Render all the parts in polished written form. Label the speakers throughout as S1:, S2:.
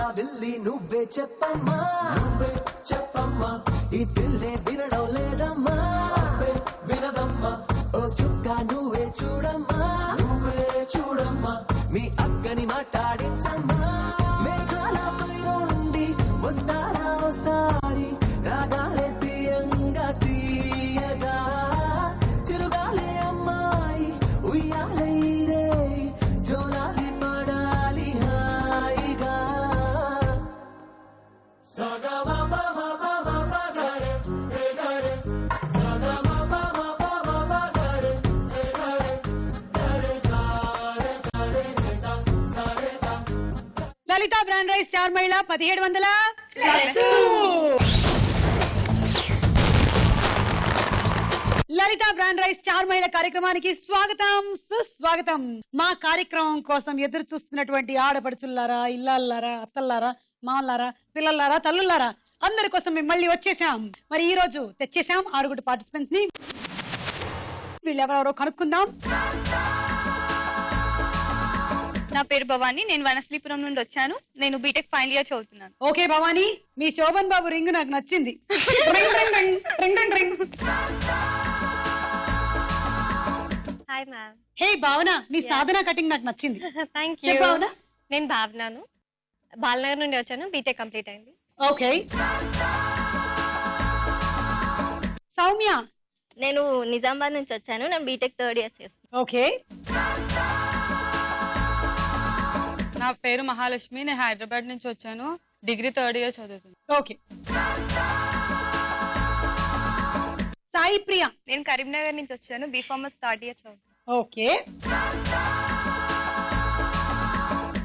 S1: జాబిల్లి నువ్వే చెప్పమ్మా, నువ్వే చెప్పమ్మా, ఈ పిల్లే వినడం లేదమ్మా, వినదమ్మా, ఓ చుక్క నువ్వే చూడమ్మా, నువ్వే చూడమ్మా, మీ అక్కని మాట్లాడించమ్మా, మేఘాలపై నుండి వస్తారా ఓసారి, రాగాలే తీయంగా తీయగా, చిరుగాలే అమ్మాయి ఉయ్యాలే రే, జోలాలి పడాలి హాయిగా, సగమ
S2: లలిత బ్రాండ్ రైస్ స్టార్ మహిళ 1700. లలిత బ్రాండ్ రైస్ స్టార్ మహిళ కార్యక్రమానికి స్వాగతం సుస్వాగతం. మా కార్యక్రమం కోసం ఎదురు చూస్తున్నటువంటి ఆడపడుచుల్లారా, ఇల్లాలారా, అత్తల్లారా, మామల్లారా, పిల్లల్లారా, తల్లుల్లారా, అందరి కోసం మేము మళ్ళీ వచ్చేసాం. మరి ఈ రోజు తెచ్చేసాం 6 పార్టిసిపెంట్స్ ని. వీళ్ళు ఎవరెవరో కనుక్కుందాం.
S3: నా పేరు భవాని, నేను వనశ్రీపురం నుండి వచ్చాను. నేను బీటెక్ ఫైనల్ ఇయర్ చదువుతున్నాను.
S2: ఓకే భవాని, మీ శోభన్ బాబు రింగ్ నాకు నచ్చింది.
S4: Hi ma'am.
S2: హే భావన, నీ సాధన కటింగ్ నాకు నచ్చింది.
S4: Thank you.
S2: భావన,
S4: నేను భావనను, బాలనగర్ నుండి వచ్చాను. బీటెక్ కంప్లీట్ అయింది.
S2: ఓకే. సౌమ్య,
S4: నేను నిజామాబాద్ నుంచి వచ్చాను. నేను బీటెక్ థర్డ్ ఇయర్ చేస్తాను.
S2: ఓకే.
S3: నా పేరు మహాలక్ష్మి, నేను హైదరాబాద్ నుంచి వచ్చాను. డిగ్రీ థర్డ్ ఇయర్ చదువుతున్నాను.
S2: ఓకే. సాయి ప్రియ,
S3: నేను కరీంనగర్ నుంచి వచ్చాను. బీఫార్మస్ థర్డ్ ఇయర్ చదువుతున్నాను.
S2: ఓకే.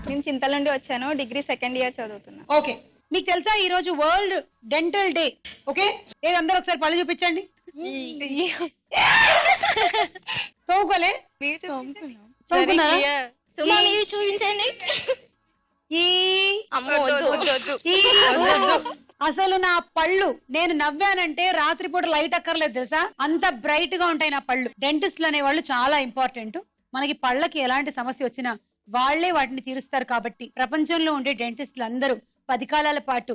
S3: నేను చింతల నుండి వచ్చాను. డిగ్రీ సెకండ్ ఇయర్ చదువుతున్నాను.
S2: ఓకే. మీకు తెలుసా ఈ రోజు వరల్డ్ డెంటల్ డే? ఓకే, ఏది అందరూ ఒకసారి పళ్ళు చూపించండి. తోముకోలే? తోముకున్నారా?
S4: చూపించండి.
S2: అసలు నా పళ్ళు నేను నవ్వానంటే రాత్రిపూట లైట్ అక్కర్లేదు తెలుసా, అంత బ్రైట్ గా ఉంటాయి నా పళ్ళు. డెంటిస్ట్లు అనే వాళ్ళు చాలా ఇంపార్టెంట్. మనకి పళ్ళకి ఎలాంటి సమస్య వచ్చినా వాళ్లే వాటిని తీరుస్తారు. కాబట్టి ప్రపంచంలో ఉండే డెంటిస్టులు అందరూ 10 కాలాల పాటు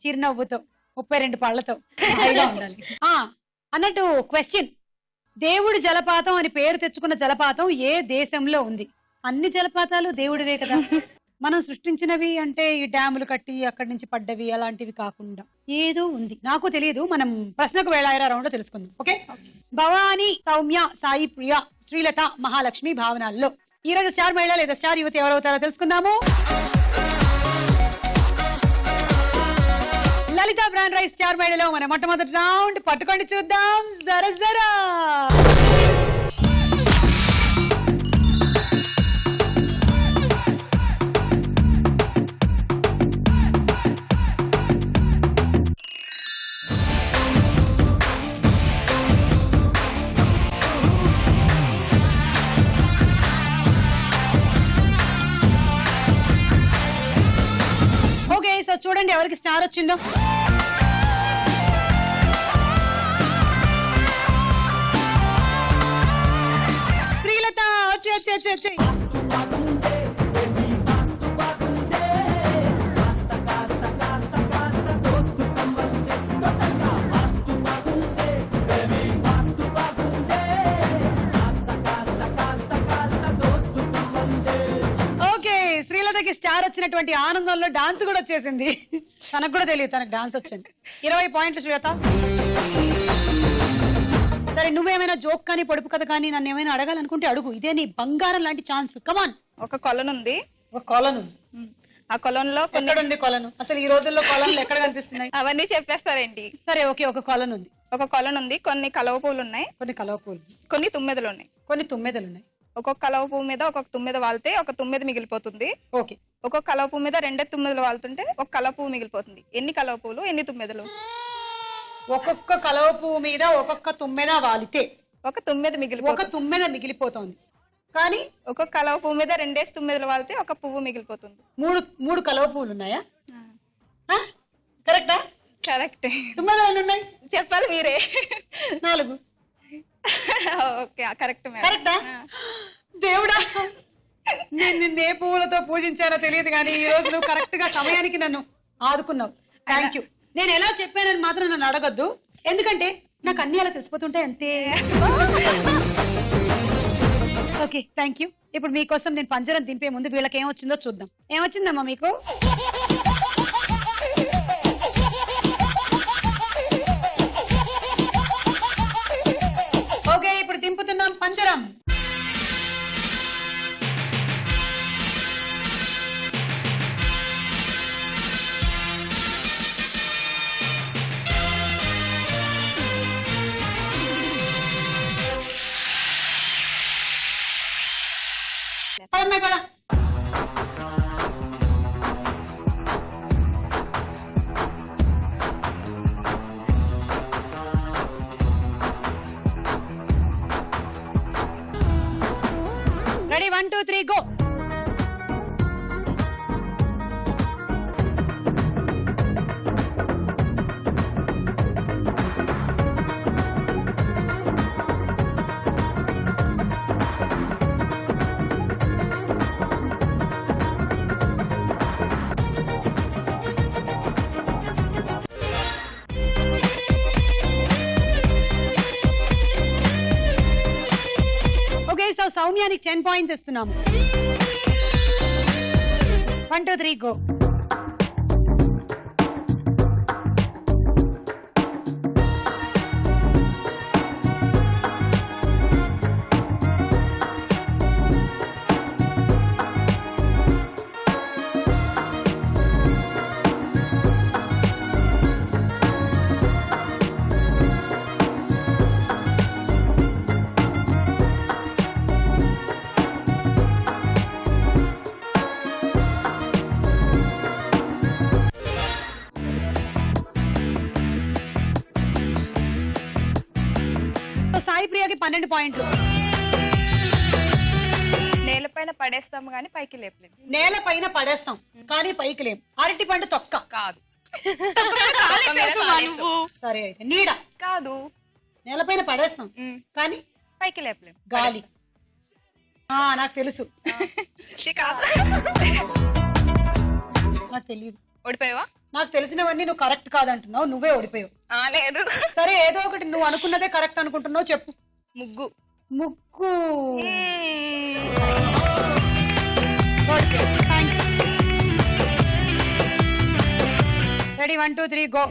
S2: చిరునవ్వుతో 32 పళ్ళతో హాయిగా ఉండాలి. అన్నట్టు క్వశ్చన్, దేవుడి జలపాతం అని పేరు తెచ్చుకున్న జలపాతం ఏ దేశంలో ఉంది? అన్ని జలపాతాలు దేవుడివే కదా, మనం సృష్టించినవి అంటే ఈ డ్యాములు కట్టి అక్కడి నుంచి పడ్డవి అలాంటివి కాకుండా ఏదో ఉంది, నాకు తెలియదు. మనం ప్రశ్నకు వేళాయిరా రౌండ్ లో తెలుసుకుందాం. ఓకే. భవాని, సౌమ్య, సాయి ప్రియ, శ్రీలత, మహాలక్ష్మి భావనాల్లో ఈ రోజు స్టార్ మహిళ లేదా స్టార్ యువతి ఎవరవుతారో తెలుసుకుందాము. లలిత బ్రాండ్ రైస్ స్టార్ మహిళలో మన మొట్టమొదటి రౌండ్ పట్టుకొని చూద్దాం. జరా జరా చూడండి ఎవరికి స్టార్ వచ్చిందో. శ్రీలత వచ్చి స్టార్ వచ్చినటువంటి ఆనందంలో డాన్స్ కూడా వచ్చేసింది. తనకు కూడా తెలియదు తనకు డాన్స్ వచ్చింది. 20 పాయింట్లు శ్వేత. సరే, నువ్వేమైనా జోక్ కానీ పొడుపు కథ కానీ నన్ను ఏమైనా అడగాలనుకుంటే అడుగు. ఇదే నీ బంగారం లాంటి ఛాన్స్. కమాన్.
S3: ఒక కొలను ఉంది.
S2: ఒక కొలను ఉంది.
S3: ఆ కొలంలో
S2: ఎక్కడుంది కొలను? అసలు ఈ రోజుల్లో కొలనులు ఎక్కడ కనిపిస్తున్నాయి?
S3: అవన్నీ చెప్పేస్తారేంటి?
S2: సరే, ఓకే. ఒక కొలను ఉంది.
S3: ఒక కొలను ఉంది. కొన్ని కలవ పూలు ఉన్నాయి.
S2: కొన్ని కలవ పూలు.
S3: కొన్ని తుమ్మెదలు ఉన్నాయి.
S2: కొన్ని తుమ్మెదలు ఉన్నాయి.
S3: ఒక్కొక్క కలవ పువ్వు మీద ఒక్కొక్క తుమ్మెద వాళ్తే ఒక తుమ్మెద మిగిలిపోతుంది.
S2: ఓకే.
S3: ఒక్కొక్క కలవ పువ్వు మీద 2 తుమ్మెదలు వాళ్తుంటే ఒక కలవ పువ్వు మిగిలిపోతుంది. ఎన్ని కలవ పువ్వులు, ఎన్ని తుమ్మెదలు?
S2: ఒక్కొక్క కలవ పువ్వు మీద ఒక్కొక్క తుమ్మెద వాలితే
S3: ఒక తుమ్మెద
S2: మిగిలిపోతుంది. కానీ
S3: ఒక్కొక్క కలవ పువ్వు మీద 2 తుమ్మెదలు వాళ్తే ఒక పువ్వు మిగిలిపోతుంది.
S2: మూడు కలవ పువ్వులు ఉన్నాయా? కరెక్టా?
S3: కరెక్టే.
S2: తుమ్మెదలు ఎన్ని ఉన్నాయి
S3: చెప్పాలి మీరే.
S2: 4.
S3: Okay, correct.
S2: కరెక్టా? దేవుడా, నేను నిన్ను ఏ పువ్వులతో పూజించానో తెలియదు కానీ ఈ రోజు నువ్వు కరెక్ట్ గా సమయానికి నన్ను ఆదుకున్నావు. Thank you. నేను ఎలా చెప్పానని మాత్రం నన్ను అడగద్దు, ఎందుకంటే నాకు అన్ని అలా తెలిసిపోతుంటాయి అంతే. Okay thank you. ఇప్పుడు మీకోసం నేను పంజరం దింపే ముందు వీళ్ళకి ఏమొచ్చిందో చూద్దాం. ఏమొచ్చిందమ్మా మీకు? ఓకే ఇప్పుడు దింపుతున్నాం పంజరం. పదమ్మాయి పద. Ready 1 2 3 go. సౌమ్యానికి 10 పాయింట్స్ ఇస్తున్నాము. 1 2 3 గో. సాయి ప్రియకి 12 పాయింట్లు.
S3: నేలపైన పడేస్తాము కానీ పైకి లేపలేదు.
S2: నేల పైన పడేస్తాం కానీ పైకి లేం. అరటి పండు తొక్క
S3: కాదు.
S2: సరే అయితే నీడ
S3: కాదు.
S2: నేలపైన పడేస్తాం కానీ
S3: పైకి లేపలేం.
S2: గాలి. నాకు తెలుసు. నాకు తెలియదు.
S3: ఓడిపోయావా?
S2: నాకు తెలిసినవన్నీ నువ్వు కరెక్ట్ కాదంటున్నావు, నువ్వే ఓడిపోయావు.
S3: లేదు.
S2: సరే ఏదో ఒకటి నువ్వు అనుకున్నదే కరెక్ట్ అనుకుంటున్నావు, చెప్పు.
S3: ముగ్గు.
S2: ముగ్గు. Ready 1 2 3 go.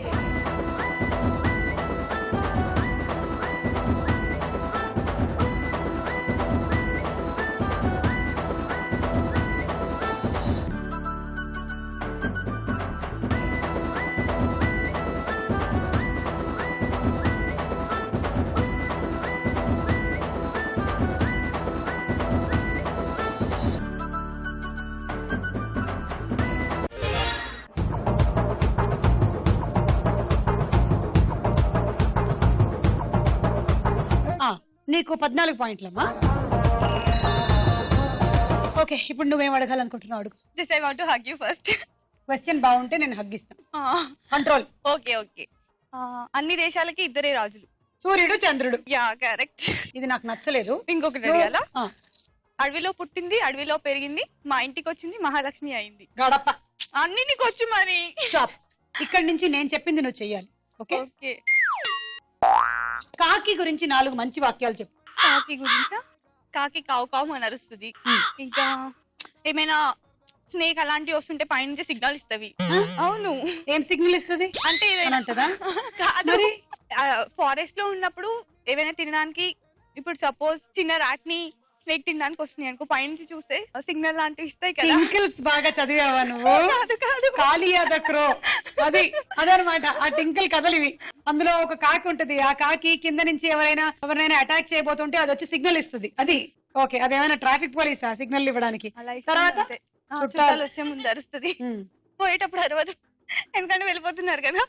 S2: నీకు 14 పాయింట్లమ్మా. ఓకే ఇప్పుడు నువ్వేం అడగాలనుకుంటున్నావు అడుగు.
S3: Just I want to hug you first.
S2: Question బాగుంటే నేను హగ్గిస్తాను. కంట్రోల్.
S3: Okay okay. అన్ని దేశాలకి ఇద్దరే రాజులు,
S2: సూర్యుడు చంద్రుడు.
S3: Yeah correct.
S2: ఇది నాకు నచ్చలేదు.
S3: ఇంకొకటి అడగాలా? అడవిలో పుట్టింది, అడవిలో పెరిగింది, మా ఇంటికి వచ్చింది, మహాలక్ష్మి అయింది.
S2: గడప.
S3: అన్ని నీకు వచ్చు మరి.
S2: స్టాప్. ఇక్కడి నుంచి నేను చెప్పింది నువ్వు చెయ్యాలి. ఓకే.
S3: ఓకే.
S2: కాకి గురించి 4 మంచి వాక్యాలు చెప్పు.
S3: కాకి గురించా? కాకి కావు కావు అని అరుస్తుంది. ఇంకా ఏమైనా స్నేక్ అలాంటివి వస్తుంటే పైనుంచి సిగ్నల్ ఇస్తవి. అవును.
S2: ఏం సిగ్నల్ ఇస్తుంది
S3: అంటే
S2: కాదు,
S3: ఫారెస్ట్ లో ఉన్నప్పుడు ఏమైనా తినడానికి, ఇప్పుడు సపోజ్ చిన్న ర్యాట్ ని స్నేక్ తినడానికి వస్తున్నాయి అనుకో, పైనుంచి చూస్తే సిగ్నల్ లాంటివి ఇస్తాయి కదా.
S2: టింకిల్స్ బాగా చదివావా నువ్వు? కాలియాదక్రో అది అదనమాట. ఆ టింకిల్ కథలు ఇవి. అందులో ఒక కాకి ఉంటది, ఆ కాకి కింద నుంచి ఎవరైనా అటాక్ చేయబోతుంటే అది వచ్చి సిగ్నల్ ఇస్తుంది. అది ఓకే. అదేమైనా ట్రాఫిక్ పోలీసా సిగ్నల్ ఇవ్వడానికి? తర్వాత
S3: చుట్టాలు వచ్చే ముందు అరుస్తుంది, పోయేటప్పుడు అరవదు ఎందుకంటే వెళ్ళిపోతున్నారు కదా.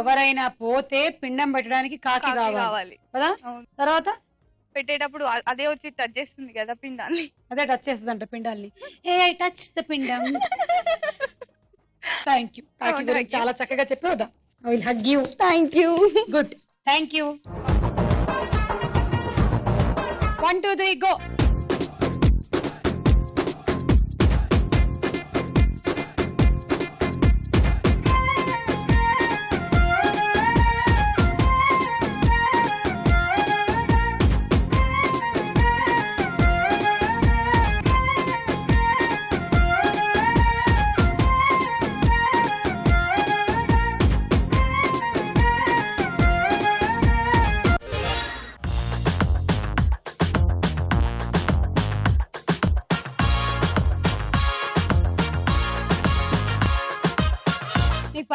S2: ఎవరైనా పోతే పిండం పెట్టడానికి కాకి కావాలి కదా. తర్వాత
S3: పెట్టేటప్పుడు అదే వచ్చి టచ్ చేస్తుంది కదా పిండాన్ని.
S2: అదే టచ్ చేస్తుంది అంట పిండాల్ని. ఏ ఐ టచ్ ద పిండం. Thank you. కాకి గురించి చాలా చక్కగా చెప్పావు. I will hug you.
S3: Thank you.
S2: Good. Thank you. 1 2 3 go.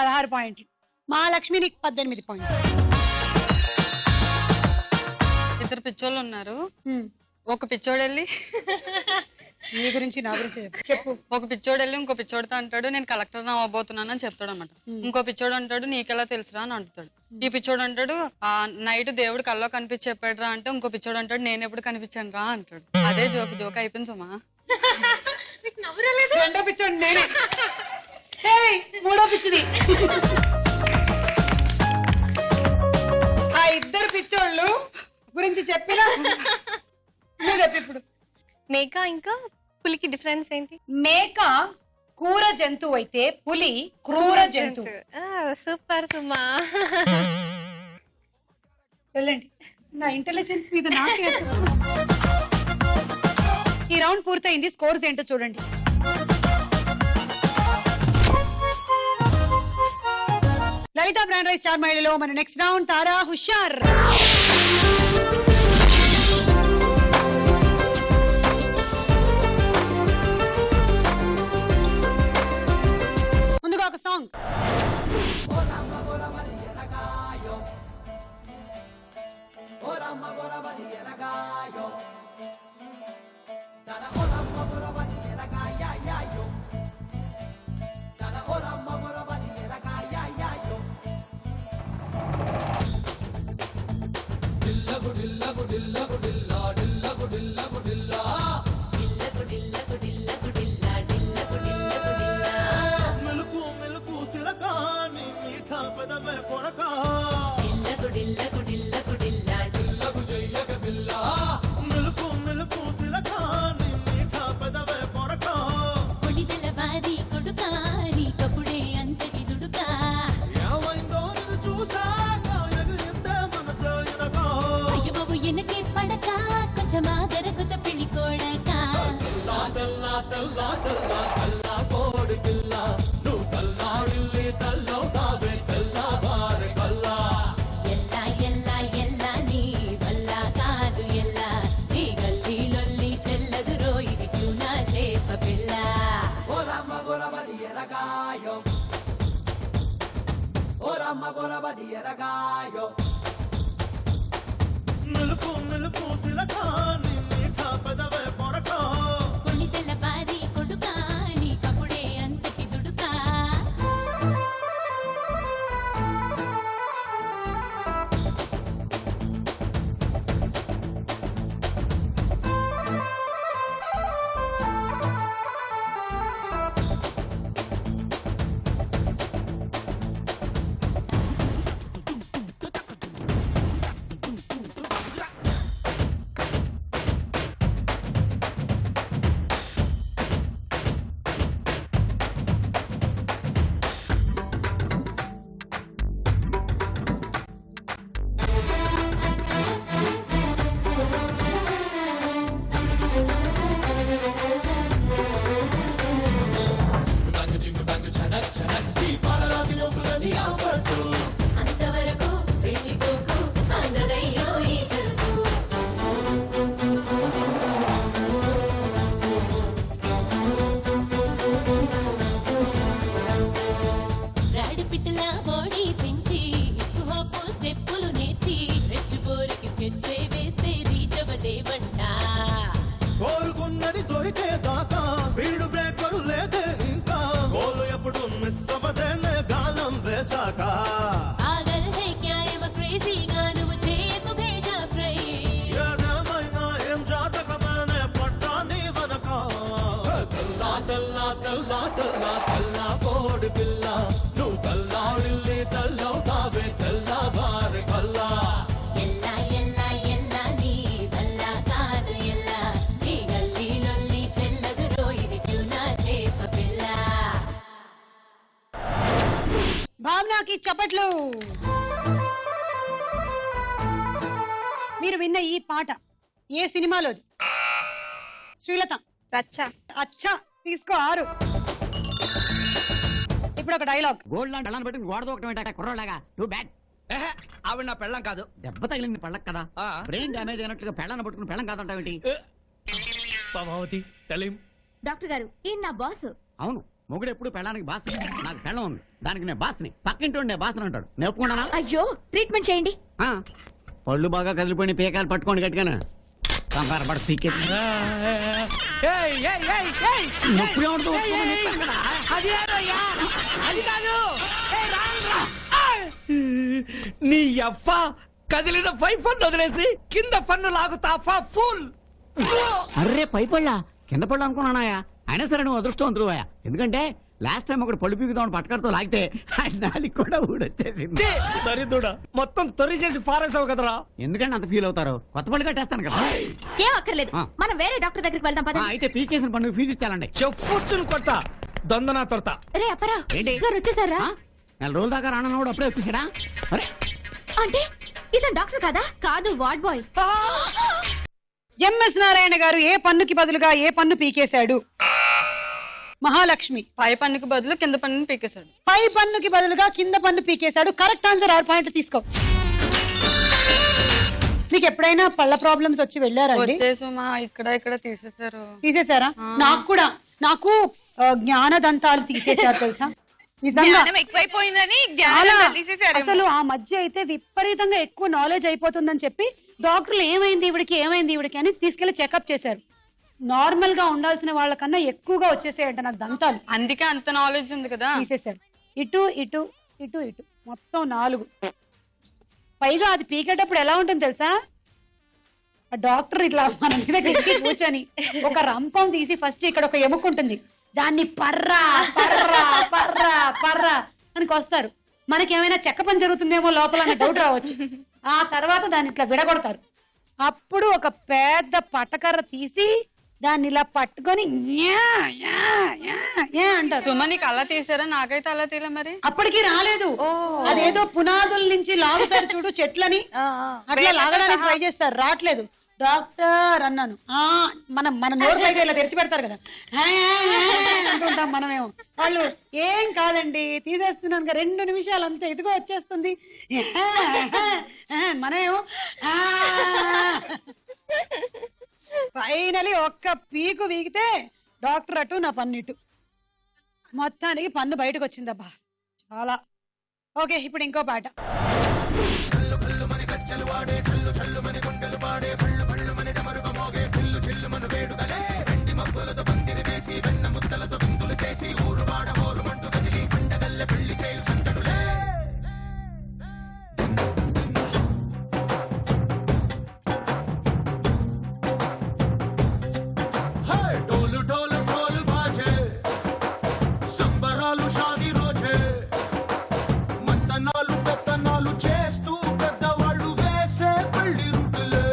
S2: 16 పాయింట్లు, మహాలక్ష్మి నీకు 18 పాయింట్లు.
S5: ఇద్దరు పిచ్చోళ్ళు ఉన్నారు.
S2: హ్మ్.
S5: ఒక పిచ్చోడు వెళ్ళి
S2: నీ గురించి నా గురించి చెప్పు.
S5: ఒక పిచ్చోడు వెళ్ళి ఇంకో పిచ్చోడితో అంటాడు నేను కలెక్టర్ అవ్వబోతున్నాను అని చెప్తాడు అనమాట. ఇంకో పిచ్చోడు అంటాడు నీకెలా తెలుసురా అని అంటాడు. ఈ పిచ్చోడు అంటాడు ఆ నైట్ దేవుడు కల్లో కనిపించి చెప్పాడురా అంటే ఇంకో పిచ్చోడు అంటాడు నేను ఎప్పుడు కనిపించాను రా అంటాడు. అదే జోక్ అయిపోయింది సుమా.
S2: రెండో పిచ్చోడు నేనే. ఏయ్, మూడో పిచ్చిది. ఆ ఇద్దరు పిచ్చోళ్ళు గురించి చెప్పినా నువ్వు చెప్పు ఇప్పుడు.
S4: మేక ఇంకా పులికి డిఫరెన్స్ ఏంటి?
S2: మేక కూర జంతువు అయితే పులి క్రూర జంతువు.
S4: సూపర్ సుమా.
S2: వెళ్ళండి, నా ఇంటెలిజెన్స్ మీద నాకే. ఈ రౌండ్ పూర్తయింది. స్కోర్స్ ఏంటో చూడండి. లలిత బ్రాండ్ రైస్ స్టార్ మహిళలో మన నెక్స్ట్ రౌండ్ తారా హుషార్. ముందుగా ఒక సాంగ్.
S1: మెలుకు మెలుకు సిలకాని మీఠా పెదవే కొరకా మెలుకు మెలుకు సిలకాని మీఠా పెదవే కొరకా ఏమైందో నిన్ను చూసాక ఎగిరిందే మనసు ఎనకా తెల్లా తెల్లా తెల్లా తెల్లా కోడి పిల్ల నువ్వు తల్లాడిల్లి తల్లవుతావే తెల్లవారి కల్లా ఓ రమ్మ గొరబది ఎరగాయో ఓ రమ్మ గొరబది ఎరగాయో మెలుకు మెలుకు సిలకాని మీఠా పెదవే కొరకా కోరుకున్నది దొరికేదాకా స్పీడ్ బ్రేకర్ లేదే ఇంకా గోలు ఎప్పుడు మిస్ అవ్వదేనే గాలం వేశాక ఏదేమైనా ఏం జాతకమనే పడ్డా నీ వనక తెల్లా తెల్లా తెల్లా తెల్లా తెల్లా కోడి పిల్ల నువ్వు తల్లాడిల్లి తల్లవుతావే తెల్లవారి కల్లా
S2: భావనకి చప్పట్లు. మీరు విన్న ఈ పాట ఏ సినిమాలోది? శ్రీలత.
S4: రచ్చ.
S2: అచ్చా, తీసుకో 6. ఇప్పుడు ఒక డైలాగ్.
S6: గోల్డ్ లాంటి అల్లాన్ని పెట్టుకుని గోడ దూకటం కుర్రోలాగా టూ బ్యాడ్.
S7: ఆవిడ నా పెళ్ళం కాదు.
S6: దెబ్బ తగిలింది పళ్ళకి కదా, బ్రెయిన్ డ్యామేజ్ అయినట్లుగా పెళ్ళాన్ని పట్టుకుని పెళ్ళం కాదంటావేంటి?
S7: పద్మావతి టెలిం.
S8: డాక్టర్ గారు ఈయన నా బాస్.
S6: అవును, మొగుడు ఎప్పుడు పెళ్ళానికి బాస్. నాకు పెళ్ళం ఉంది, దానికి నేను బాస్ని. పక్కింటి ఉండే బాస్ని అంటాడు. నేను ఒప్పుకున్నానా?
S8: అయ్యో ట్రీట్మెంట్ చేయండి.
S6: ఆ, పళ్ళు బాగా కదిలిపోయిన పీకాలు పట్టుకోండి గట్టిగానే. కంగారు పడ పీకే
S7: ఏయ్, ఏయ్, ఏయ్, ఏయ్.
S6: నొప్పి ఏముండదు,
S7: ఏయ్,
S6: ఒప్పుకోమని
S7: ఏయ్,
S6: చెప్పాను కదా.
S7: అది ఏదయ్యా? అది కాదు. ఏయ్, రా. నీ అవ్వ కదిలిన పై ఫన్ను వదిలేసి కింద ఫన్ను లాగుతాఫా ఫుల్.
S6: అర్రే పై పళ్ళా కింద పళ్ళు అనుకున్నానాయా. అయినా సరే నువ్వు అదృష్టవంతుడు అయ్యా. ఎందుకంటే లాస్ట్ టైం ఒకటి పళ్ళు పీకుదామని పట్టుకడుతూ లాగితే నాలికి కూడా ఊడొచ్చేసింది.
S7: దరిద్రుడా మొత్తం తొరి చేసి పారేసావు కదరా.
S6: ఎందుకంటే అంత ఫీల్ అవుతారు? కొత్త పళ్ళు కట్టేస్తాను కదా.
S8: ఏం అక్కర్లేదు, మనం వేరే డాక్టర్ దగ్గరికి వెళ్దాం పద.
S6: అయితే పీకేసిన పండుగ ఫీజు ఇచ్చాలండి.
S7: చెప్పుచ్చును కొట్ట దొందనా తొడత.
S8: రే అప్పరా
S6: ఏంటి?
S8: గారు వచ్చేసారా?
S6: నెల రోజుల దాకా రానన్నాడు, అప్పుడే వచ్చేసాడా? అరే
S8: అంటే ఇతను డాక్టర్ కాదా?
S4: కాదు వార్డ్ బాయ్.
S2: ఎంఎస్ నారాయణ గారు ఏ పన్నుకి బదులుగా ఏ పన్ను పీకేశాడు? మహాలక్ష్మి
S5: పై పన్నుకి బదులు కింద పన్నుని పీకేశాడు.
S2: పై పన్నుకి బదులుగా కింద పన్ను పీకేశాడు. Correct answer. 6 పాయింట్లు తీసుకో. మీకు ఎప్పుడైనా పళ్ళ ప్రాబ్లమ్స్ వచ్చి వెళ్ళారండి?
S5: వచ్చేసి మా ఇక్కడ తీసేశారు.
S2: తీసేశారా? నాకు జ్ఞానదంతాలు తీసేశారు తెలుసా, నిజంగా.
S3: జ్ఞానం ఎక్కువైపోయిందని
S2: చాలా.
S3: జ్ఞానం తీసేసారు.
S2: అసలు ఆ మధ్య అయితే విపరీతంగా ఎక్కువ నాలెడ్జ్ అయిపోతుందని చెప్పి డాక్టర్లు ఏమైంది ఈవిడికి అని తీసుకెళ్లి చెకప్ చేశారు. నార్మల్ గా ఉండాల్సిన వాళ్ళకన్నా ఎక్కువగా వచ్చేసాయంట నాకు దంతాలు.
S5: అందుకే అంత నాలెడ్జ్ ఉంది కదా.
S2: తీసేశారు. ఇటు ఇటు ఇటు ఇటు మొత్తం 4. పైగా అది పీకేటప్పుడు ఎలా ఉంటుంది తెలుసా? ఆ డాక్టర్ ఇట్లా మన మీద గెలిచి కూర్చొని ఒక రంపం తీసి ఫస్ట్ ఇక్కడ ఒక ఎముక ఉంటుంది, దాన్ని పర్రా పర్రా పర్రా పర్రా అని కొస్తారు. మనకేమైనా చెక్క పని జరుగుతుందేమో లోపల అనే డౌట్ రావచ్చు. ఆ తర్వాత దాన్ని ఇట్లా విడగొడతారు. అప్పుడు ఒక పెద్ద పటకర్ర తీసి దాన్ని ఇలా పట్టుకొని అంటారు.
S5: సుమ నీకు అలా తీసారా? నాకైతే అలా తీయలే. మరి
S2: అప్పటికి రాలేదు. అదేదో పునాదుల నుంచి లాగుతారు చూడు చెట్లని, అట్లా లాగడానికి ట్రై చేస్తారు, రావట్లేదు. డాక్టర్ అన్నాను. మన నోరు పైగా ఇలా తెరిచి పెడతారు కదా అంటుంటాం మనమేమో. వాళ్ళు ఏం కాదండి తీసేస్తున్నాను 2 నిమిషాలు అంతే, ఇదిగో వచ్చేస్తుంది. మనమేమో ఫైనలీ ఒక్క పీకు వీగితే డాక్టర్ అటు నా పన్ను ఇటు. మొత్తానికి పన్ను బయటకు వచ్చిందబ్బా చాలా. ఓకే, ఇప్పుడు ఇంకో పాట.
S1: డోలు డోలు డోలు బాజే సంబరాలు షాది రోజే మంతనాలు పెత్తనాలు చేస్తూ పెద్దవాళ్ళు వేసే పెళ్లి రుటులే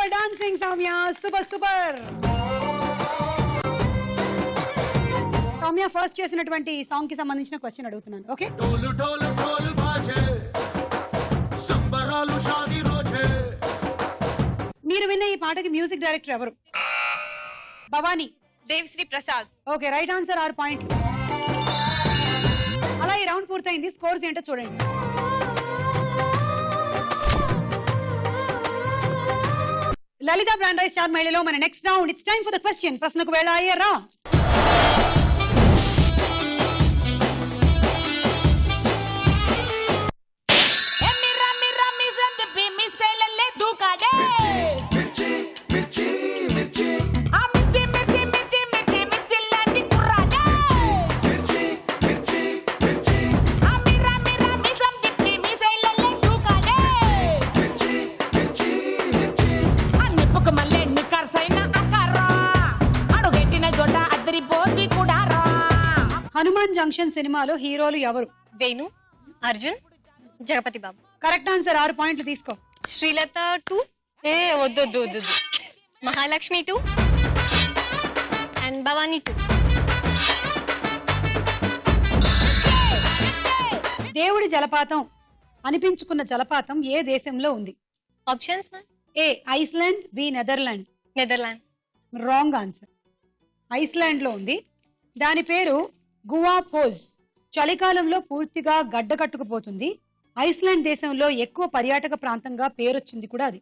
S2: ఆర్ dancing Soumya, super super. Soumya first చేసినటువంటి సాంగ్ కి సంబంధించిన క్వశ్చన్ అడుగుతున్నాను. ఓకే,
S1: ढोल ढोल ढोल बाजे संबरालु शादी रोजे.
S2: మీరు విన్న ఈ పాటకి మ్యూజిక్ డైరెక్టర్ ఎవరు? Bhavani.
S3: Devi Sri Prasad.
S2: Okay, right answer 6 పాయింట్లు. అలా ఈ రౌండ్ పూర్తయింది. స్కోర్స్ ఏంటో చూడండి. లలిత బ్రాండ్ రైస్ స్టార్ మహిళలో మన next round. It's time for the question. ప్రశ్నకు వెళ్ళాయరా. హనుమాన్ జంక్షన్ సినిమాలో హీరోలు ఎవరు?
S4: వేణు, అర్జున్, జగపతి బాబు.
S2: Correct answer. 6 పాయింట్లు తీసుకో.
S4: శ్రీలత 2,
S5: ఏ వద్దు వద్దు వద్దు.
S4: మహాలక్ష్మి 2 అండ్ భవానీ 2.
S2: దేవుడి జలపాతం అనిపించుకున్న జలపాతం ఏ దేశంలో ఉంది?
S4: Options ma'am.
S2: A Iceland, B Netherland.
S4: Netherland.
S2: Wrong answer. Iceland లో ఉంది. దాని పేరు గువాపోజ్. చలికాలంలో పూర్తిగా గడ్డకట్టుకుపోతుంది. ఐస్లాండ్ దేశంలో ఎక్కువ పర్యాటక ప్రాంతంగా పేరొచ్చింది కూడా అది.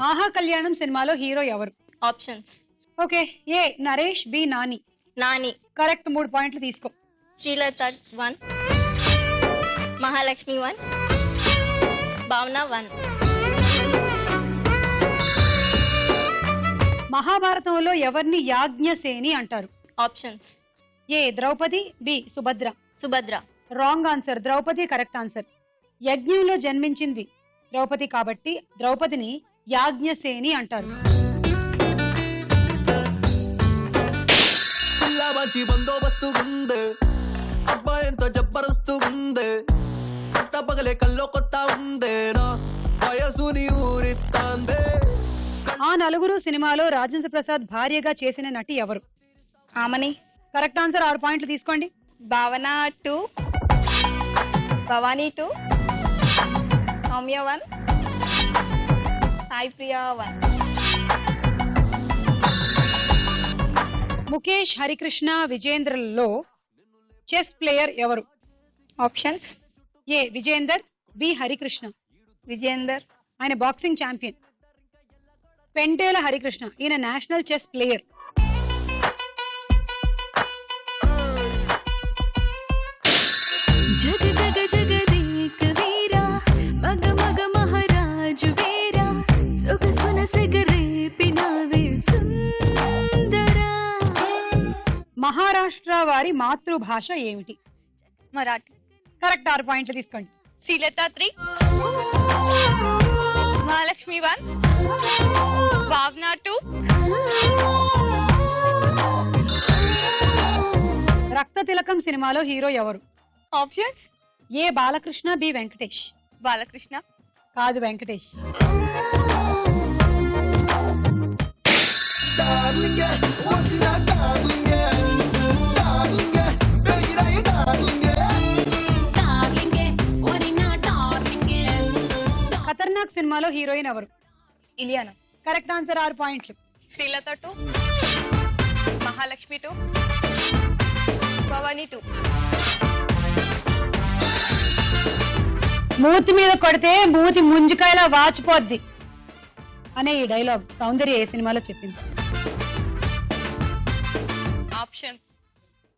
S2: ఆహా కళ్యాణం సినిమాలో హీరో ఎవరు?
S4: ఆప్షన్స్.
S2: ఓకే, ఏ నరేష్, బి నాని.
S4: నాని.
S2: కరెక్ట్. 3 పాయింట్లు తీసుకో.
S4: శ్రీలత 1, మహాలక్ష్మి 1, భావన 1.
S2: మహాభారతంలో ఎవరిని యాజ్ఞసేని అంటారు?
S4: Options.
S2: A Draupadi, B Subhadra.
S4: Subhadra.
S2: Wrong answer. Draupadi correct answer. యజ్ఞంలో జన్మించింది ద్రౌపది కాబట్టి ద్రౌపదిని యాజ్ఞసేని అంటారు.
S1: పిల్ల మంచి బందోబస్తు ఉందే, అబ్బాయి ఎంత జబర్దస్తు ఉందే, కొత్త పగలే కల్లో కొత్త ఉందేనా, వయసుని ఊరిస్తాందే.
S2: ఆ నలుగురు సినిమాలో రాజేంద్ర ప్రసాద్ భార్యగా చేసిన నటి ఎవరు?
S3: ఆమని.
S2: Correct answer. 6 పాయింట్లు తీసుకోండి.
S3: భావన 2, భవానీ 2, సౌమ్య 1, సాయి ప్రియ 1.
S2: ముఖేష్, హరికృష్ణ, విజేంద్రలో చెస్ ప్లేయర్ ఎవరు?
S3: ఆప్షన్స్.
S2: ఏ విజేందర్, బి హరికృష్ణ.
S3: విజేందర్.
S2: ఆయన బాక్సింగ్ ఛాంపియన్. పెంటేల హరికృష్ణ, ఈయన నేషనల్ చెస్ ప్లేయర్.
S9: జగ జగ జగదేక వీరా మగ మగ మహారాజు వీరా సొగసున సెగరేపినావే సుందరా.
S2: మహారాష్ట్ర వారి మాతృభాష ఏమిటి?
S3: మరాఠీ.
S2: కరెక్ట్. 6 పాయింట్లు తీసుకోండి.
S3: శ్రీలత 3, మహాలక్ష్మి 1, భావన 2.
S2: రక్త తిలకం సినిమాలో హీరో ఎవరు?
S3: ఆప్షన్స్.
S2: ఏ బాలకృష్ణ, బి వెంకటేష్.
S3: బాలకృష్ణ.
S2: కాదు, వెంకటేష్.
S1: డార్లింగే వసిన డార్లింగే, డార్లింగే పెరిగిరాయి డార్లింగే.
S2: ఖతర్నాక్ సినిమాలో హీరోయిన్ ఎవరు?
S3: ఇలియానా.
S2: Correct answer. 6 పాయింట్లు.
S3: శ్రీలత 2, మహాలక్ష్మి 2, భవానీ 2.
S2: మూతి మీద కొడితే మూతి ముంజికాయలా వాచిపోద్ది అనే ఈ డైలాగ్ సౌందర్య ఏ సినిమాలో చెప్పింది?
S3: ఆప్షన్.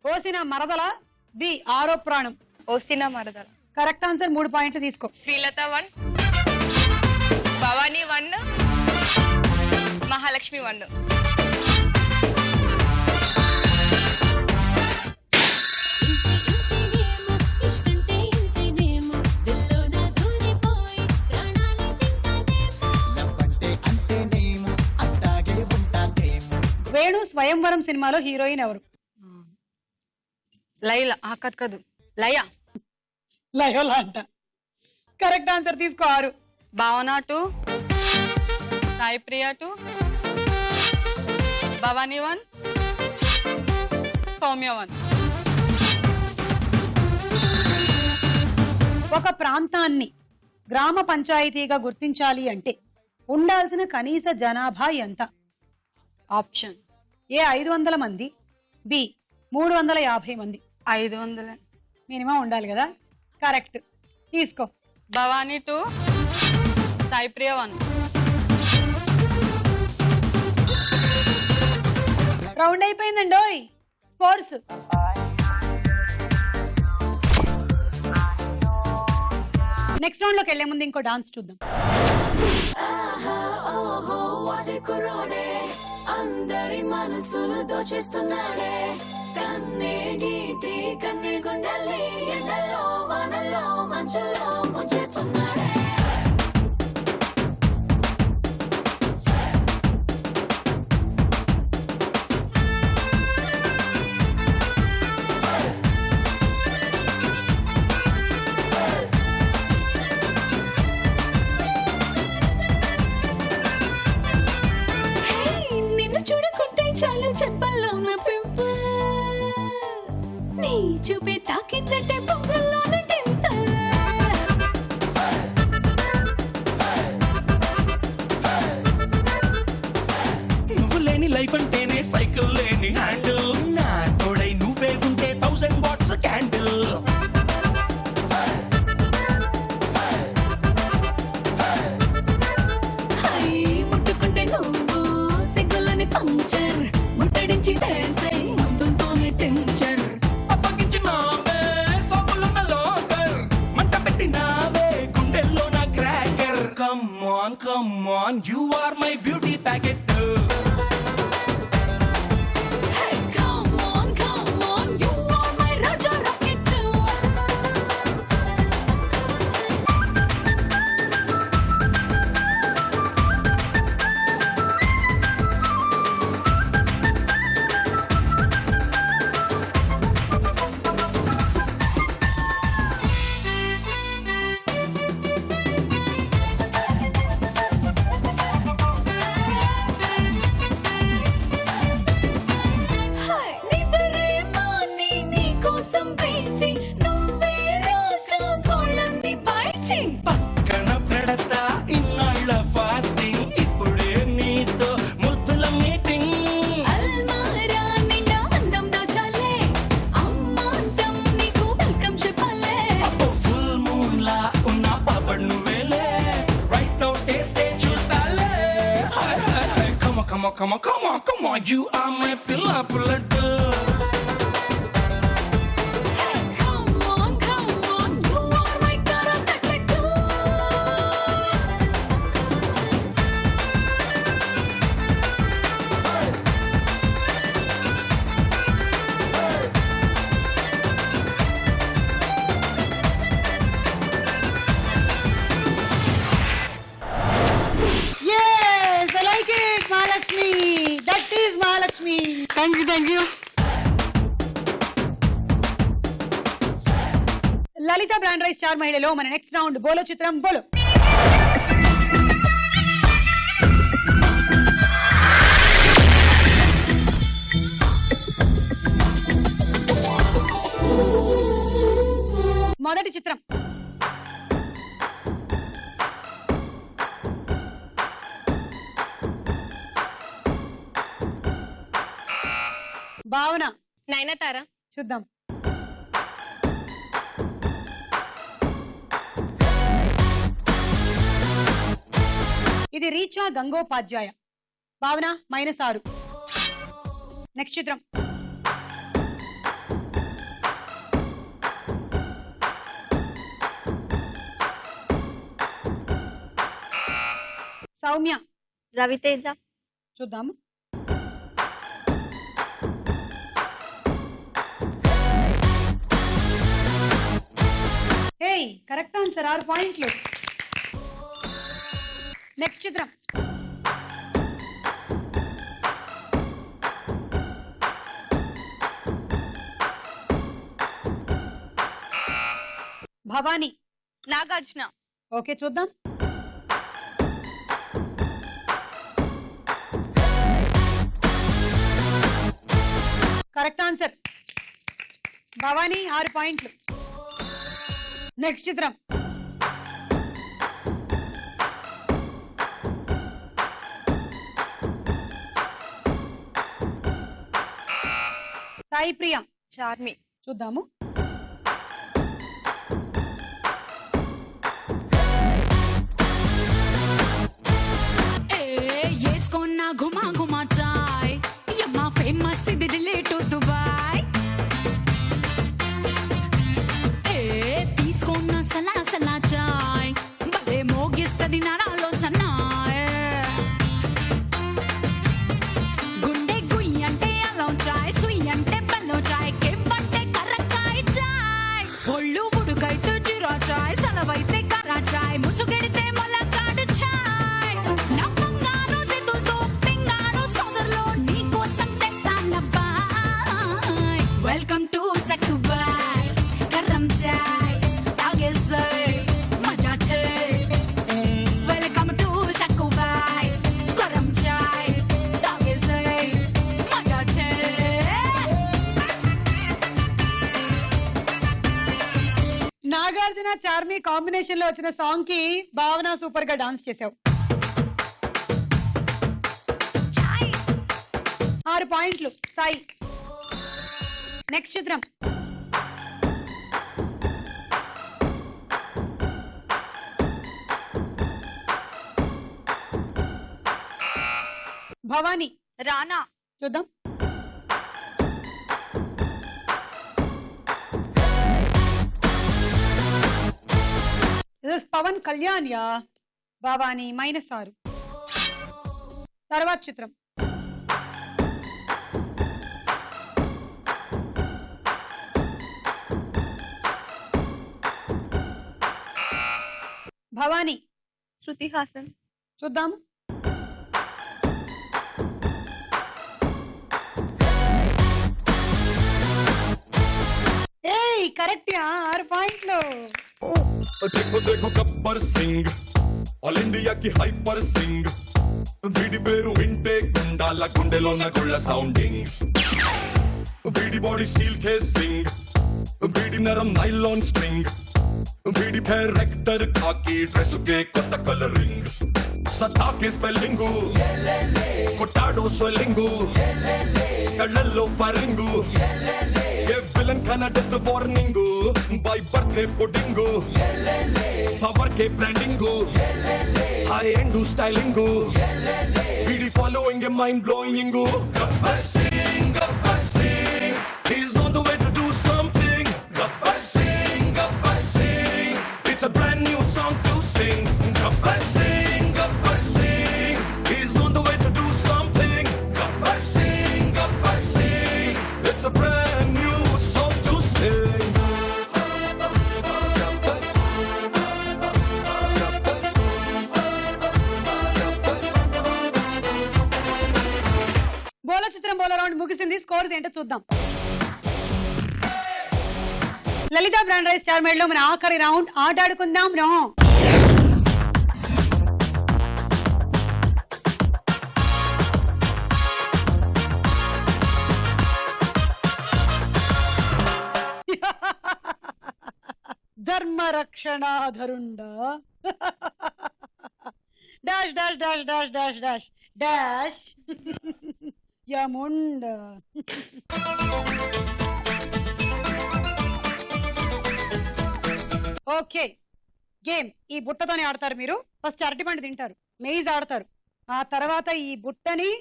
S2: ఓసిన మరదల, బి ఆరో ప్రాణం.
S3: ఓసిన మరదల.
S2: Correct answer. 3 పాయింట్లు తీసుకో.
S3: శ్రీలత 1, భవానీ 1, మహాలక్ష్మి 1.
S9: ఇంతేనేమో ఇష్టంటే ఇంతేనేమో దిల్లో నా దూరిపోయి ప్రాణ
S2: స్వయంవరం సినిమాలో హీరోయిన్ ఎవరు?
S5: లైలా కదు లయ.
S2: లయోలా అంట. కరెక్ట్ ఆన్సర్, తీసుకో 6.
S5: భావన 2, సాయి ప్రియ 2, భవానీ 1, సౌమ్య 1.
S2: ఒక ప్రాంతాన్ని గ్రామ పంచాయతీగా గుర్తించాలి అంటే ఉండాల్సిన కనీస జనాభా ఎంత?
S5: ఆప్షన్
S2: ఏ 500 మంది, బి 350 మంది.
S5: 500.
S2: మినిమం ఉండాలి కదా. కరెక్ట్, తీసుకో.
S5: భవానీ 2, సాయి ప్రియ 1.
S2: రౌండ్ అయిపోయిందండి. ఓయ్ స్కోర్స్. నెక్స్ట్ రౌండ్ లోకి వెళ్లే ముందు ఇంకో డాన్స్ చూద్దాం.
S9: అందరి మనసులు దోచేస్తున్నాడే, కన్నే గీటి కన్నే గుండెల్ని ఎండలో వానల్లో మంచులో ముంచేస్తున్నాడే. చూడకుంటే చాలు చెప్పల్లో నా పింపుల్, నీ చూపే తాకిందంటే పొంగల్లోన టెంపుల్.
S7: నువ్వు లేని లైఫ్ అంటేనే సైకిల్ లేని హ్యాండిల్, నా తోడై నువ్వే ఉంటే 1000 వాట్స్ క్యాండిల్.
S9: ముట్టుకుంటే నువ్వు సిగ్గులని పంచర్, ముట్టడించి వేసై మందులతోనే టెన్చర్.
S7: అప్పగించినావే సబ్బులున్న లోకర్, మంట పెట్టినావే గుండెల్లో నా cracker. Come on you are my beauty packet.
S9: Come on, you are my Raja Rocket too. నిద్రేమాని నీ కోసం వేచి, నువ్వే రాజా కోళ్ళని పాయిచి.
S7: పక్కన పెడతా ఇన్నాళ్ళ ఫాస్టింగ్, ఇప్పుడే నీతో ముద్దుల మీటింగ్.
S9: అల్మారా నిండా అందం దాచాలే, అమ్మాంతం నీకు వెల్కమ్ చెప్పాలే.
S7: ఫుల్ మూన్ లా ఉన్న పాపడ్ నువ్వేలే, రైట్ నౌ టేస్టే చూస్తాలే. Come on, you are my పిల్ల పుల్లట్టు.
S9: Come on, you are my కారం కట్లెట్టు.
S2: Yes, I like it, Mahalakshmi. That is Mahalakshmi.
S5: Thank you.
S2: Lalitha brand rice star మహిళలో మన నెక్స్ట్ రౌండ్ బోలో చిత్రం బోలో. మొదటి చిత్రం. భావన.
S4: నయనతార.
S2: చూద్దాం. ఇది రీచా గంగోపాధ్యాయ. భావన -6. నెక్స్ట్ చిత్రం. సౌమ్య.
S4: రవితేజ.
S2: చూద్దాము. ఏయ్ కరెక్ట్ ఆన్సర్, 6 పాయింట్లు. నెక్స్ట్ చిత్రం. భవానీ.
S3: నాగార్జున.
S2: ఓకే చూద్దాం. Correct answer. భవానీ 6 పాయింట్లు. నెక్స్ట్ చిత్రం. సాయి ప్రియ.
S4: చార్మి.
S2: చూద్దాము.
S9: వేసుకున్నా ఘుమా ఘుమా చాయ్ యమ్మా ఫేమస్ ఇది ఢిల్లీ టు దుబాయ్ తీసుకున్న సలా సలా చాయ్ భలే మోగిస్తది నరాలో సన్నాయ్ గుండె గుయ్యి అంటే అల్లం చాయ్ సుయ్యి అంటే బెల్లం చాయ్ కెవ్వంటే కర్రకాయ చాయ్ ఒళ్ళు ఉడుకైతే జీరా చాయ్ సలవైతే కర్ర చాయ్ ముసుగెడితే మొలకాడు చాయ్ నవ్వంగాను జితుతో పింగాను సోదరులో నీ కోసం తెస్తానబ్బాయ్ వెల్కమ్ టు సక్కుబాయ్ కర్రం చాయ్ తాగేసే మజా చే వెల్కమ్ టు సక్కుబాయ్ కర్రం చాయ్ తాగేసే మజా చే
S2: నాగార్జున చార్మి కాంబినేషన్ లో వచ్చిన సాంగ్ కి భావన సూపర్ గా డాన్స్ చేసావు. 6 పాయింట్లు. సాయి. నెక్స్ట్ చిత్రం. భవానీ.
S3: రానా.
S2: చూద్దాం. పవన్ కళ్యాణ్ యా. భవానీ -6. తర్వాత చిత్రం. భవానీ.
S3: శృతి హాసన్.
S2: చూద్దాము. ఏయ్ కరెక్ట్ యా. 6 పాయింట్లు.
S1: देखो देखो गब्बर सिंह ఆల్ ఇండియాకి హైపర్ సింగ్ వీడి పేరు వింటే గుండాల గుండెలోన గుళ్ళ సౌండింగ్ వీడి బాడీ స్టీల్ కేసింగ్ వీడి నరం నైలాన్ స్ట్రింగ్ వీడి పేరు రెక్టర్ కాకి డ్రెస్ కే కొత్త కలరింగ్ సతా కే స్పెల్లింగ్ కొట్టాడో స్వెల్లింగ్ కళ్ళల్లో ఫరింగ్ ఏ విలన్ కన death warning by birthday pudding power కే బ్రాండింగ్ హై ఎండ్ స్టైలింగ్ వీడి ఫాలోయింగ్ ఏ mind blowing Gabbar Singh he's on the way to do something Gabbar Singh it's a brand new song to sing Gabbar Singh he's on the way to do something Gabbar Singh it's a brand new song to sing
S2: బోలో చిత్రం బోలో round ముగిసింది. Scores ఏంటో చూద్దాం. లలిత brand rice చార్మేడ్ లో మన ఆఖరి round ఆటాడుకుందాం రో. ధర్మ రక్షణాధరుండా dash dash dash dash dash dash dash యముండ. ఓకే గేమ్ ఈ బుట్టతోనే ఆడతారు మీరు. ఫస్ట్ అరటిపండు తింటారు, మెయిజ్ ఆడతారు, ఆ తర్వాత ఈ బుట్టని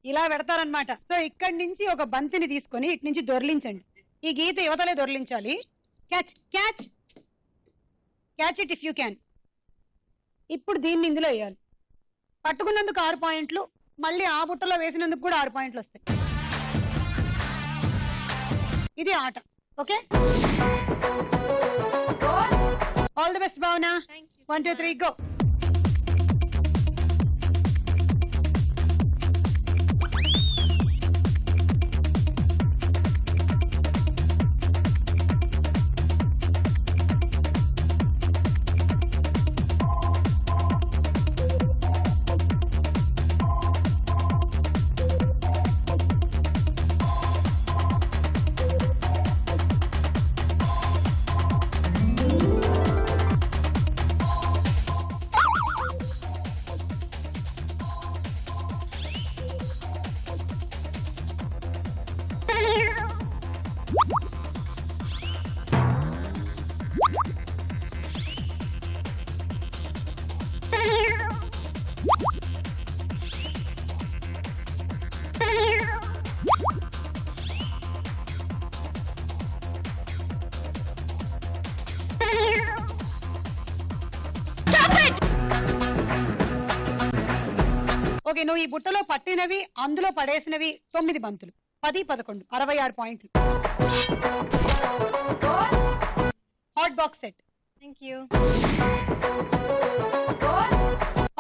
S2: ఇలా పెడతారనమాట. సో ఇక్కడి నుంచి ఒక బంతిని తీసుకొని ఇటు నుంచి దొర్లించండి. ఈ గీత యువతలే దొర్లించాలి. Catch catch catch it if you can. ఇప్పుడు దీన్ని ఇందులో వేయాలి. పట్టుకున్నందుకు 6 పాయింట్లు, మళ్ళీ ఆ బుట్టలో వేసినందుకు కూడా 6 పాయింట్లు వస్తాయి. ఇది ఆట. ఓకే ఆల్ ది బెస్ట్ భావన. 1 2 3 గో. ఓకే, నువ్వు ఈ బుట్టలో పట్టినవి అందులో పడేసినవి 9 బంతులు. 10, 11, 66 పాయింట్లు. Hot box set.
S4: Thank you.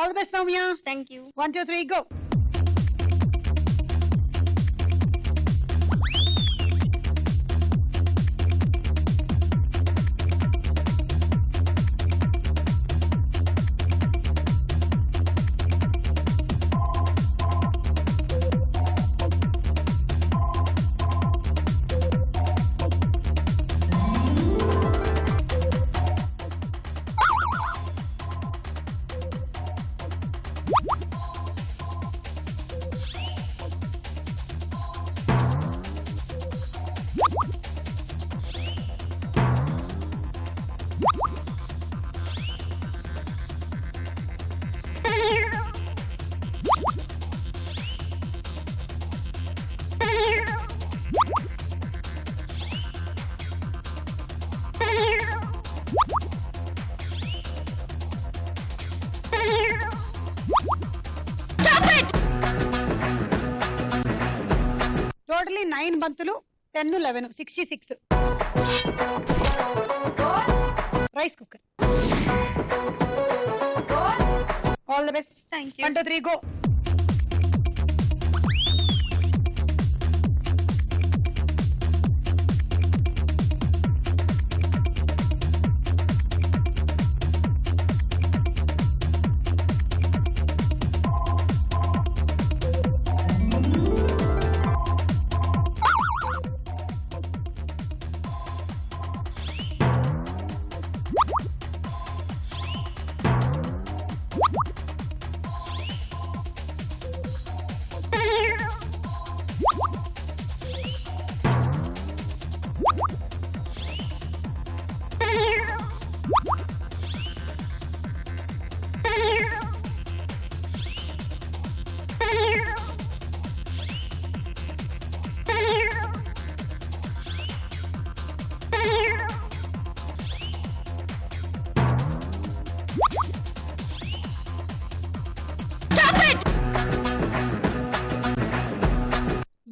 S2: All the best Soumya.
S4: Thank you.
S2: 1, 2, 3 go. Totally 9 బంతులు, 10, 11, 66. Rice cooker. All the best.
S3: Thank you.
S2: 1, 2, 3 go.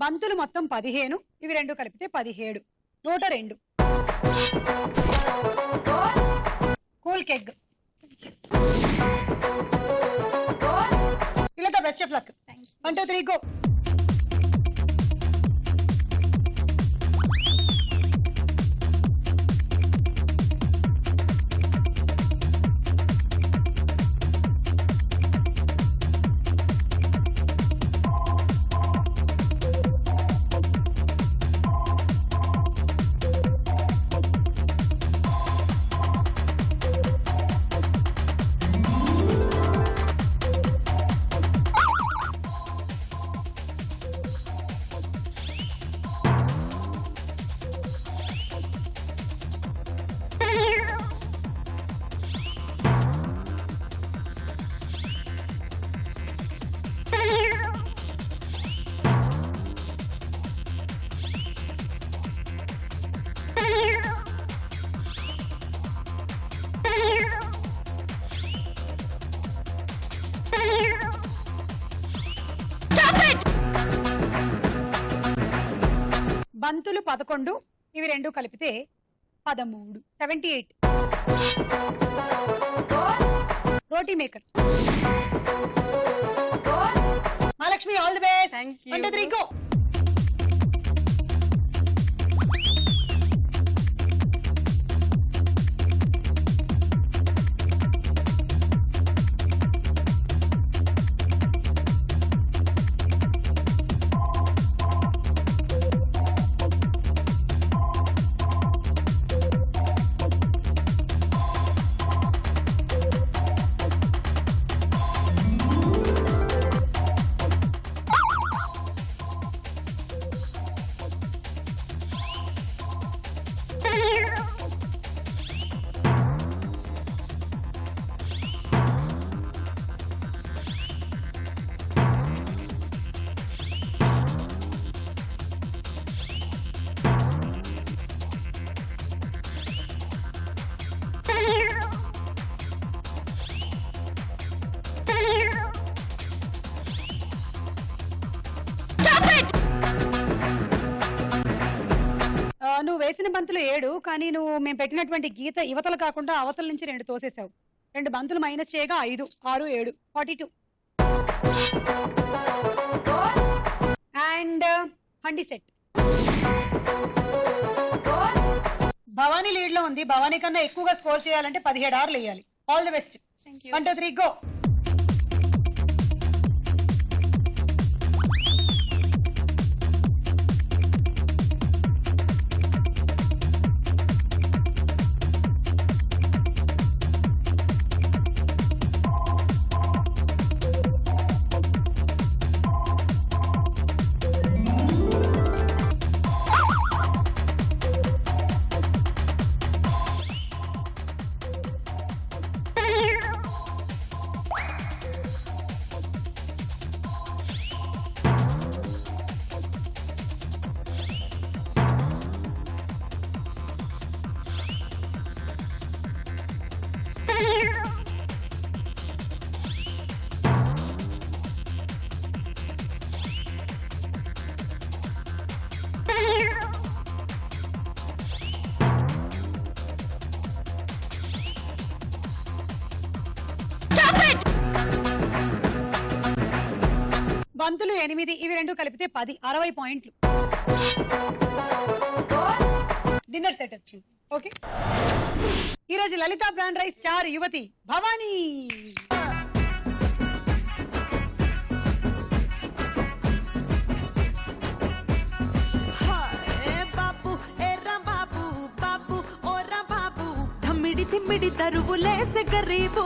S2: బంతులు మొత్తం 15, ఇవి 2 కలిపితే 17. 102. Cool cake. ఇలా బెస్ట్ ఆఫ్ లక్. 1, 2, 3 గో. బంతులు 11, ఇవి 2 కలిపితే 13. 78. Roti maker. Mahalakshmi all the best.
S5: Thank you.
S2: 1, 2, 3 go. నువ్వు వేసిన బంతులు 7, కానీ నువ్వు మేము పెట్టినటువంటి గీత యువతలు కాకుండా అవతల నుంచి 2 తోసేసావు. 2 బంతులు మైనస్ చేయగా 5, 6, 7, 42. And handi set. Bhavani lead లో ఉంది. భవానీ కన్నా ఎక్కువగా స్కోర్ చేయాలంటే 17 ఆర్లు వేయాలి. All the best. 1 2 3 గో. బంతులు 8, ఇవి 2 కలిపితే 10, 60 పాయింట్లు. డిన్నర్ సెట్ వచ్చింది. ఓకే, ఈ రోజు లలిత బ్రాండ్ రైస్ స్టార్ యువతి భవానీ.
S9: తిమ్మిడి తరువులేసే గరీబు